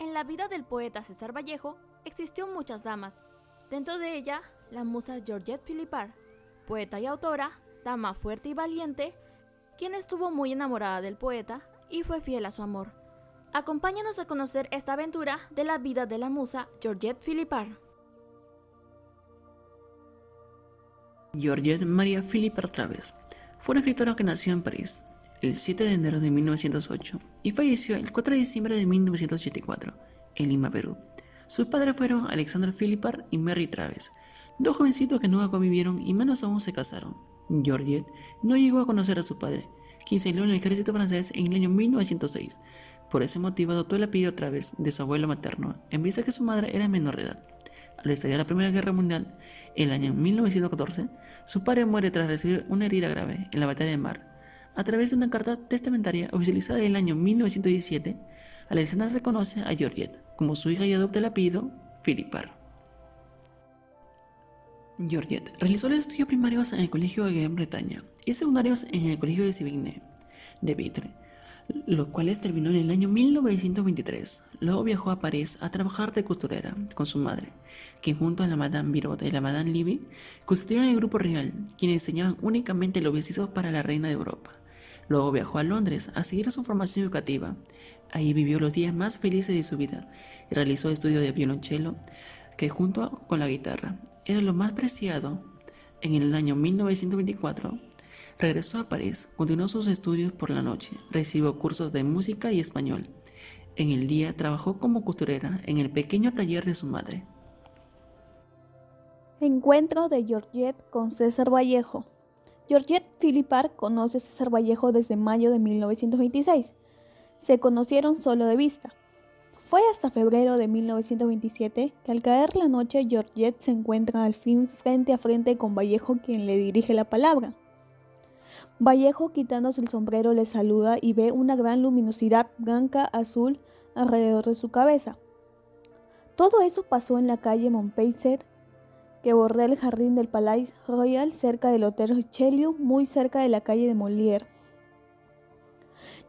En la vida del poeta César Vallejo existió muchas damas. Dentro de ella, la musa Georgette Philippard, poeta y autora, dama fuerte y valiente, quien estuvo muy enamorada del poeta y fue fiel a su amor. Acompáñanos a conocer esta aventura de la vida de la musa Georgette Philippard. Georgette Maria Philippard Traves fue una escritora que nació en París el 7 de enero de 1908 y falleció el 4 de diciembre de 1984 en Lima, Perú. Sus padres fueron Alexandre Philippard y Mary Traves, dos jovencitos que nunca convivieron y menos aún se casaron. Georgette no llegó a conocer a su padre, quien se alió en el ejército francés en el año 1906. Por ese motivo adoptó el apellido Traves de su abuelo materno, en vista que su madre era menor de edad. Al estallar la Primera Guerra Mundial, en el año 1914, su padre muere tras recibir una herida grave en la batalla de Mar. A través de una carta testamentaria oficializada en el año 1917, Alexandra reconoce a Georgette como su hija y adopta el apellido Philippard. Georgette realizó los estudios primarios en el Colegio de Gran Bretaña y secundarios en el Colegio de Sévigné de Vitre, los cuales terminó en el año 1923. Luego viajó a París a trabajar de costurera con su madre, quien junto a la Madame Birot y la Madame Livy constituyeron el grupo real, quienes diseñaban únicamente los vestidos para la reina de Europa. Luego viajó a Londres a seguir su formación educativa. Ahí vivió los días más felices de su vida y realizó estudios de violonchelo, que junto con la guitarra era lo más preciado. En el año 1924 regresó a París, continuó sus estudios por la noche, recibió cursos de música y español. En el día trabajó como costurera en el pequeño taller de su madre. Encuentro de Georgette con César Vallejo. Georgette Philippard conoce a César Vallejo desde mayo de 1926. Se conocieron solo de vista. Fue hasta febrero de 1927 que al caer la noche Georgette se encuentra al fin frente a frente con Vallejo, quien le dirige la palabra. Vallejo, quitándose el sombrero, le saluda y ve una gran luminosidad blanca-azul alrededor de su cabeza. Todo eso pasó en la calle Montpensier, que bordea el jardín del Palais Royal cerca del Hotel Richelieu, muy cerca de la calle de Molière.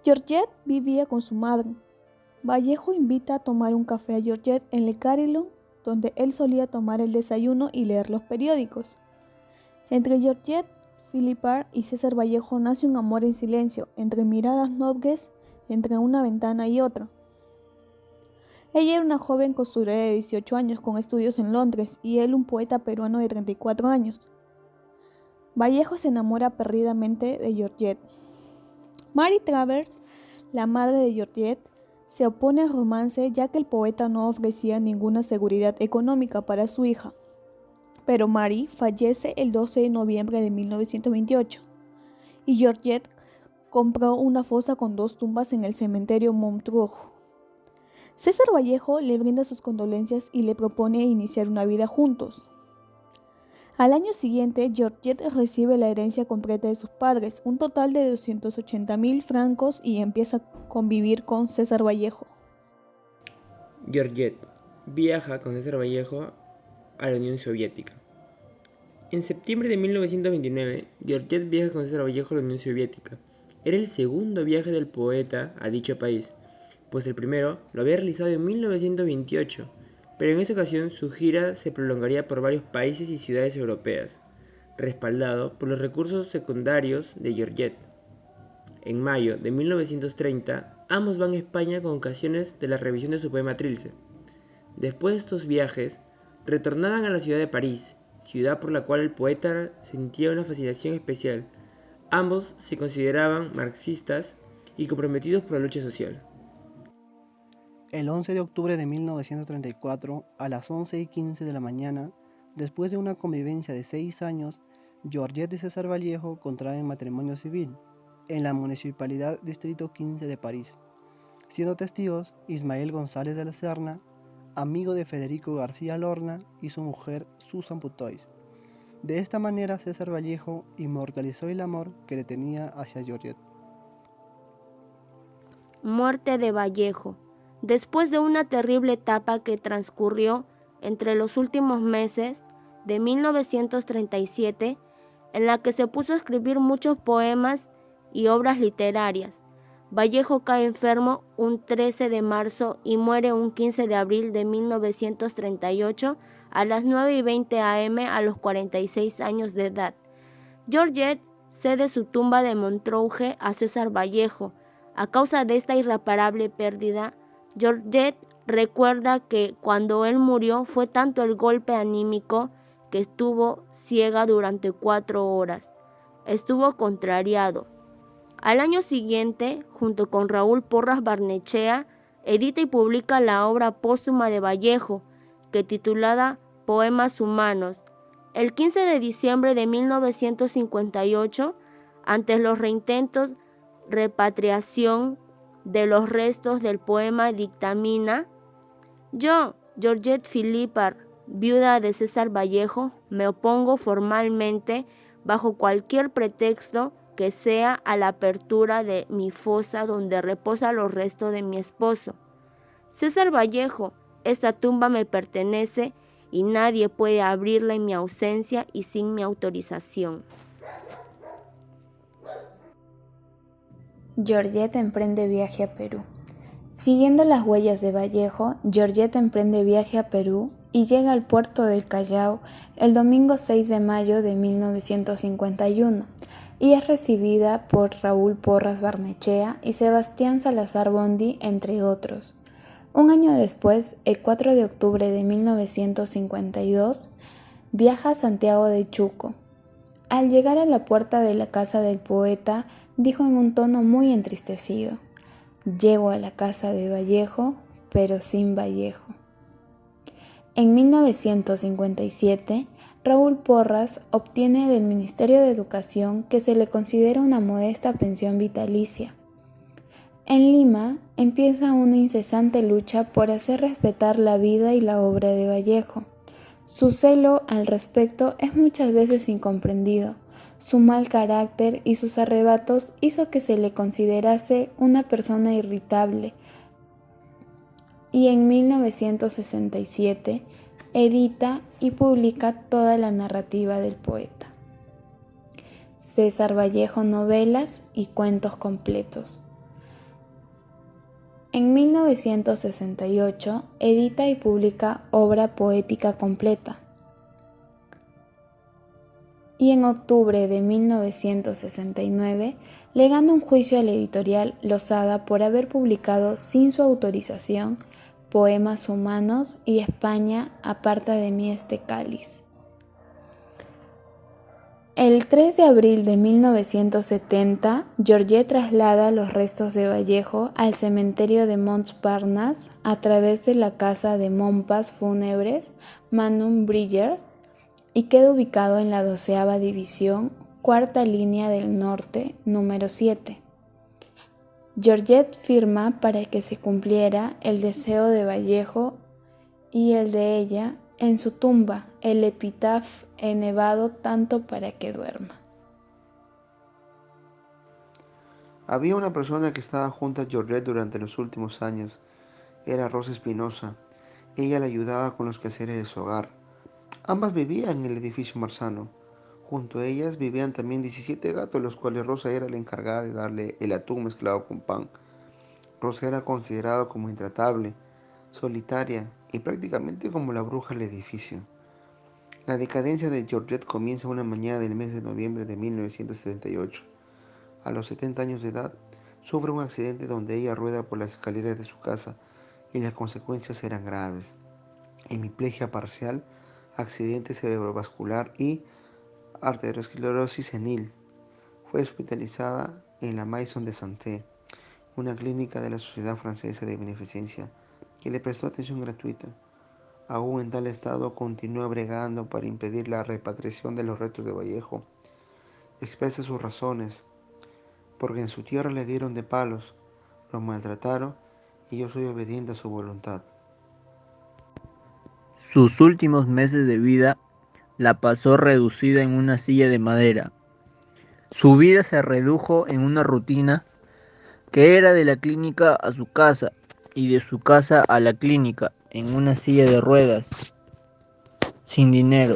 Georgette vivía con su madre. Vallejo invita a tomar un café a Georgette en Le Carillon, donde él solía tomar el desayuno y leer los periódicos. Entre Georgette Philippard y César Vallejo nace un amor en silencio, entre miradas nobles, entre una ventana y otra. Ella era una joven costurera de 18 años con estudios en Londres y él un poeta peruano de 34 años. Vallejo se enamora perdidamente de Georgette. Mary Travers, la madre de Georgette, se opone al romance ya que el poeta no ofrecía ninguna seguridad económica para su hija. Pero Mary fallece el 12 de noviembre de 1928 y Georgette compró una fosa con 2 tumbas en el cementerio Montrouge. César Vallejo le brinda sus condolencias y le propone iniciar una vida juntos. Al año siguiente, Georgette recibe la herencia completa de sus padres, un total de 280.000 francos, y empieza a convivir con César Vallejo. Georgette viaja con César Vallejo a la Unión Soviética. En septiembre de 1929, Georgette viaja con César Vallejo a la Unión Soviética. Era el segundo viaje del poeta a dicho país, pues el primero lo había realizado en 1928, pero en esta ocasión su gira se prolongaría por varios países y ciudades europeas, respaldado por los recursos secundarios de Georgette. En mayo de 1930, ambos van a España con ocasiones de la revisión de su poema Trilce. Después de estos viajes, retornaban a la ciudad de París, ciudad por la cual el poeta sentía una fascinación especial. Ambos se consideraban marxistas y comprometidos por la lucha social. El 11 de octubre de 1934, a las 11:15 de la mañana, después de una convivencia de 6 años, Georgette y César Vallejo contraen matrimonio civil en la Municipalidad Distrito 15 de París, siendo testigos Ismael González de la Serna, amigo de Federico García Lorna, y su mujer Susan Putois. De esta manera, César Vallejo inmortalizó el amor que le tenía hacia Georgette. Muerte de Vallejo. Después de una terrible etapa que transcurrió entre los últimos meses de 1937, en la que se puso a escribir muchos poemas y obras literarias, Vallejo cae enfermo un 13 de marzo y muere un 15 de abril de 1938 a las 9:20 am a los 46 años de edad. Georgette cede su tumba de Montrouge a César Vallejo. A causa de esta irreparable pérdida, Georgette recuerda que cuando él murió fue tanto el golpe anímico que estuvo ciega durante 4 horas. Estuvo contrariado. Al año siguiente, junto con Raúl Porras Barnechea, edita y publica la obra póstuma de Vallejo, que titulada Poemas Humanos. El 15 de diciembre de 1958, ante los reintentos repatriación de los restos del poema dictamina: yo, Georgette Philippard, viuda de César Vallejo, me opongo formalmente, bajo cualquier pretexto que sea, a la apertura de mi fosa donde reposan los restos de mi esposo. César Vallejo, esta tumba me pertenece y nadie puede abrirla en mi ausencia y sin mi autorización. Georgette emprende viaje a Perú. Siguiendo las huellas de Vallejo, Georgette emprende viaje a Perú y llega al puerto del Callao el domingo 6 de mayo de 1951 y es recibida por Raúl Porras Barnechea y Sebastián Salazar Bondy, entre otros. Un año después, el 4 de octubre de 1952, viaja a Santiago de Chuco. Al llegar a la puerta de la casa del poeta, dijo en un tono muy entristecido: «Llego a la casa de Vallejo, pero sin Vallejo». En 1957, Raúl Porras obtiene del Ministerio de Educación que se le considera una modesta pensión vitalicia. En Lima empieza una incesante lucha por hacer respetar la vida y la obra de Vallejo. Su celo al respecto es muchas veces incomprendido. Su mal carácter y sus arrebatos hizo que se le considerase una persona irritable. Y en 1967 edita y publica toda la narrativa del poeta. César Vallejo Novelas y Cuentos Completos. En 1968 edita y publica Obra Poética Completa. Y en octubre de 1969 le gana un juicio a la editorial Losada por haber publicado sin su autorización Poemas Humanos y España aparta de mí este cáliz. El 3 de abril de 1970, Georgette traslada los restos de Vallejo al cementerio de Montparnasse a través de la casa de Mompas Fúnebres Manum Bridgers y queda ubicado en la 12ª División, cuarta línea del norte, número 7. Georgette firma para que se cumpliera el deseo de Vallejo y el de ella en su tumba, el epitafio enevado tanto para que duerma. Había una persona que estaba junto a Georgette durante los últimos años. Era Rosa Espinosa. Ella le ayudaba con los quehaceres de su hogar. Ambas vivían en el edificio Marzano. Junto a ellas vivían también 17 gatos, los cuales Rosa era la encargada de darle el atún mezclado con pan. Rosa era considerada como intratable, solitaria y prácticamente como la bruja del edificio. La decadencia de Georgette comienza una mañana del mes de noviembre de 1978. A los 70 años de edad, sufre un accidente donde ella rueda por las escaleras de su casa y las consecuencias eran graves: hemiplegia parcial, accidente cerebrovascular y arteriosclerosis senil. Fue hospitalizada en la Maison de Santé, una clínica de la Sociedad Francesa de Beneficencia, que le prestó atención gratuita. Aún en tal estado, continúa bregando para impedir la repatriación de los restos de Vallejo. Expresa sus razones: porque en su tierra le dieron de palos, lo maltrataron y yo soy obediente a su voluntad. Sus últimos meses de vida la pasó reducida en una silla de madera. Su vida se redujo en una rutina que era de la clínica a su casa y de su casa a la clínica en una silla de ruedas, sin dinero.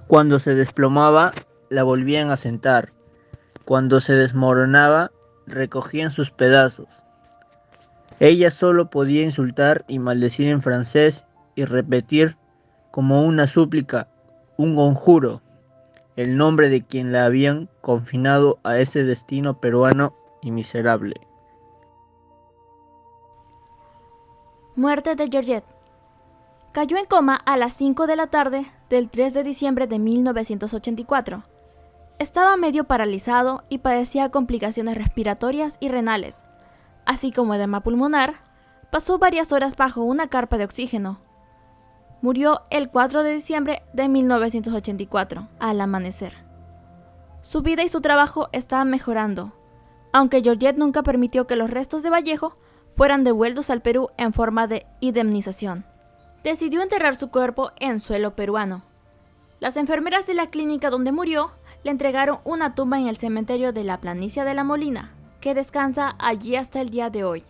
Cuando se desplomaba, la volvían a sentar. Cuando se desmoronaba, recogían sus pedazos. Ella solo podía insultar y maldecir en francés y repetir como una súplica, un conjuro, el nombre de quien la habían confinado a ese destino peruano y miserable. Muerte de Georgette. Cayó en coma a las 5 de la tarde del 3 de diciembre de 1984. Estaba medio paralizado y padecía complicaciones respiratorias y renales, así como edema pulmonar. Pasó varias horas bajo una carpa de oxígeno. Murió el 4 de diciembre de 1984, al amanecer. Su vida y su trabajo estaban mejorando, aunque Georgette nunca permitió que los restos de Vallejo fueran devueltos al Perú en forma de indemnización. Decidió enterrar su cuerpo en suelo peruano. Las enfermeras de la clínica donde murió le entregaron una tumba en el cementerio de la Planicie de la Molina, que descansa allí hasta el día de hoy.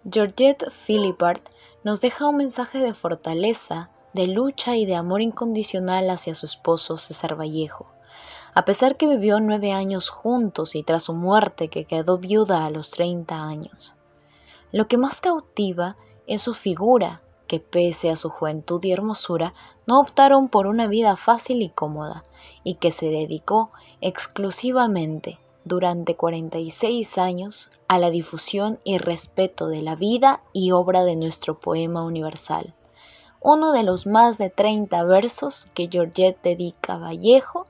Georgette Philippard nos deja un mensaje de fortaleza, de lucha y de amor incondicional hacia su esposo César Vallejo. A pesar que vivió 9 años juntos y tras su muerte que quedó viuda a los 30 años. Lo que más cautiva es su figura, que pese a su juventud y hermosura, no optaron por una vida fácil y cómoda, y que se dedicó exclusivamente durante 46 años a la difusión y respeto de la vida y obra de nuestro poema universal. Uno de los más de 30 versos que Georgette dedica a Vallejo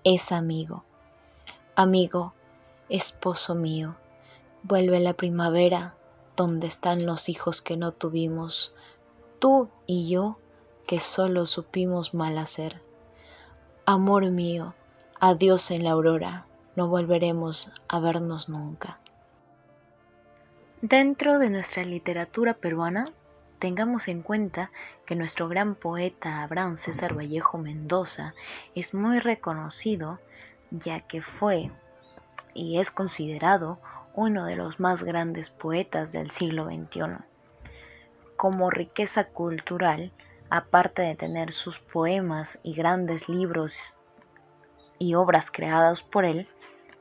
es amigo. Amigo, esposo mío, vuelve la primavera donde están los hijos que no tuvimos, tú y yo que solo supimos mal hacer. Amor mío, adiós en la aurora, no volveremos a vernos nunca. Dentro de nuestra literatura peruana, tengamos en cuenta que nuestro gran poeta Abraham César Vallejo Mendoza es muy reconocido, ya que fue y es considerado uno de los más grandes poetas del siglo XXI. Como riqueza cultural, aparte de tener sus poemas y grandes libros y obras creadas por él,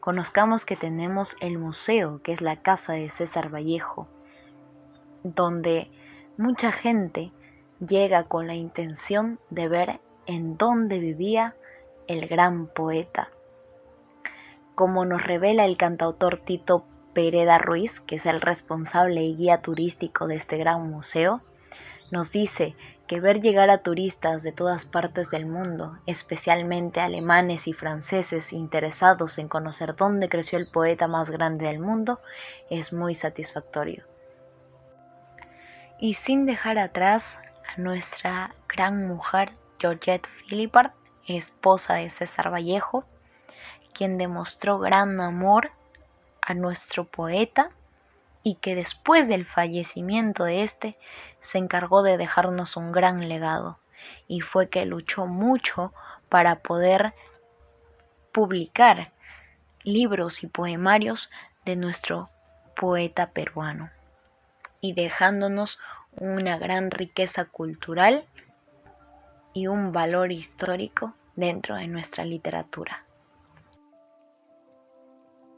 conozcamos que tenemos el museo, que es la casa de César Vallejo, donde mucha gente llega con la intención de ver en dónde vivía el gran poeta. Como nos revela el cantautor Tito Pereda Ruiz, que es el responsable y guía turístico de este gran museo, nos dice que ver llegar a turistas de todas partes del mundo, especialmente alemanes y franceses interesados en conocer dónde creció el poeta más grande del mundo, es muy satisfactorio. Y sin dejar atrás a nuestra gran mujer Georgette Philippard, esposa de César Vallejo, quien demostró gran amor a nuestro poeta y que después del fallecimiento de este se encargó de dejarnos un gran legado, y fue que luchó mucho para poder publicar libros y poemarios de nuestro poeta peruano, y dejándonos una gran riqueza cultural y un valor histórico dentro de nuestra literatura.